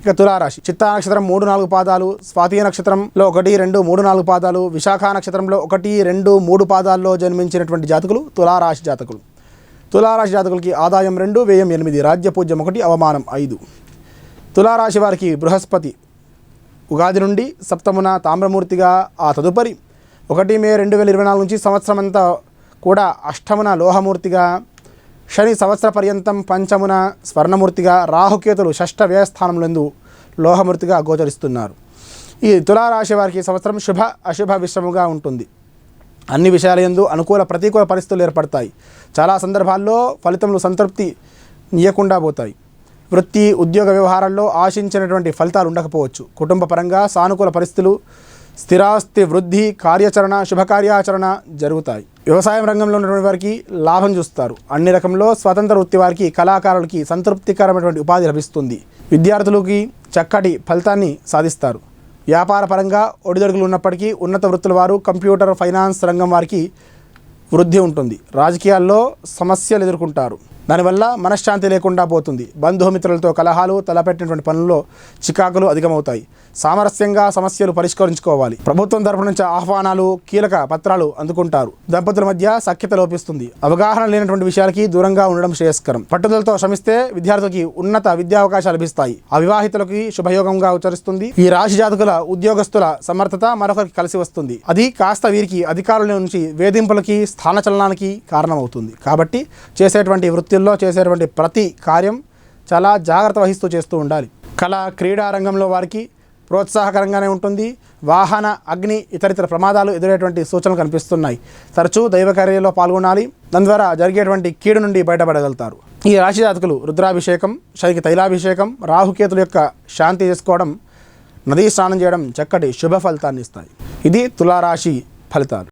ఇక తులారాశి చిత్తా నక్షత్రం 3-4 పాదాలు, స్వాతి నక్షత్రంలో 1, 2, 3, 4 పాదాలు, విశాఖ నక్షత్రంలో 1, 2, 3 పాదాల్లో జన్మించినటువంటి జాతకులు తులారాశి జాతకులు. తులారాశి జాతకులకి ఆదాయం 2, వ్యయం 8, రాజ్యపూజ్యం 1, అవమానం 5. తులారాశి వారికి బృహస్పతి ఉగాది నుండి సప్తమున తామ్రమూర్తిగా, ఆ తదుపరి 1 మే 2024 నుంచి సంవత్సరం అంతా కూడా అష్టమున లోహమూర్తిగా, శని సంవత్సర పర్యంతం పంచమున స్వర్ణమూర్తిగా, రాహుకేతులు షష్ఠ వ్యయస్థానంలందు లోహమూర్తిగా గోచరిస్తున్నారు. ఈ తులారాశి వారికి సంవత్సరం శుభ అశుభ విషముగా ఉంటుంది. అన్ని విషయాలందు అనుకూల ప్రతికూల పరిస్థితులు ఏర్పడతాయి. చాలా సందర్భాల్లో ఫలితములు సంతృప్తి ఇవ్వకుండా పోతాయి. వృత్తి ఉద్యోగ వ్యవహారాల్లో ఆశించినటువంటి ఫలితాలు ఉండకపోవచ్చు. కుటుంబ పరంగా సానుకూల పరిస్థితులు, స్థిరాస్తి వృద్ధి, కార్యాచరణ, శుభకార్యాచరణ జరుగుతాయి. వ్యవసాయం రంగంలో ఉన్నటువంటి వారికి లాభం చూస్తారు. అన్ని రకంలో స్వతంత్ర వృత్తి వారికి, కళాకారులకి సంతృప్తికరమైనటువంటి ఉపాధి లభిస్తుంది. విద్యార్థులకి చక్కటి ఫలితాన్ని సాధిస్తారు. వ్యాపార పరంగా ఒడిదొడుగులు ఉన్నప్పటికీ ఉన్నత వృత్తుల వారు, కంప్యూటర్, ఫైనాన్స్ రంగం వారికి వృద్ధి ఉంటుంది. రాజకీయాల్లో సమస్యలు ఎదుర్కొంటారు. దానివల్ల మనశ్శాంతి లేకుండా పోతుంది. బంధుమిత్రులతో కలహాలు, తలపెట్టినటువంటి పనుల్లో చికాకులు అధికమవుతాయి. సామరస్యంగా సమస్యలు పరిష్కరించుకోవాలి. ప్రభుత్వం తరపు నుంచి ఆహ్వానాలు, కీలక పత్రాలు అందుకుంటారు. దంపతుల మధ్య సఖ్యత లోపిస్తుంది. అవగాహన లేనటువంటి విషయాలకి దూరంగా ఉండడం శ్రేయస్కరం. పట్టుదలతో శ్రమిస్తే విద్యార్థులకి ఉన్నత విద్యా అవకాశాలు లభిస్తాయి. అవివాహితులకి శుభయోగంగా ఉచ్చరిస్తుంది. ఈ రాశి జాతకుల ఉద్యోగస్తుల సమర్థత మరొకరికి కలిసి వస్తుంది. అది కాస్త వీరికి అధికారుల నుంచి వేధింపులకి, స్థానచలనానికి కారణమవుతుంది. కాబట్టి చేసేటువంటి వృత్తుల్లో చేసేటువంటి ప్రతి కార్యం చాలా జాగ్రత్త వహిస్తూ చేస్తూ ఉండాలి. కళ, క్రీడా రంగంలో వారికి ప్రోత్సాహకరంగానే ఉంటుంది. వాహన, అగ్ని, ఇతరితర ప్రమాదాలు ఎదురేటువంటి సూచనలు కనిపిస్తున్నాయి. తరచూ దైవ కార్యాల్లో పాల్గొనాలి. దాని ద్వారా జరిగేటువంటి కీడు నుండి బయటపడగలుగుతారు. ఈ రాశి జాతకులు రుద్రాభిషేకం, శనికి తైలాభిషేకం, రాహుకేతుల యొక్క శాంతి చేసుకోవడం, నదీ స్నానం చేయడం చక్కటి శుభ ఫలితాన్ని ఇస్తాయి. ఇది తులారాశి ఫలితాలు.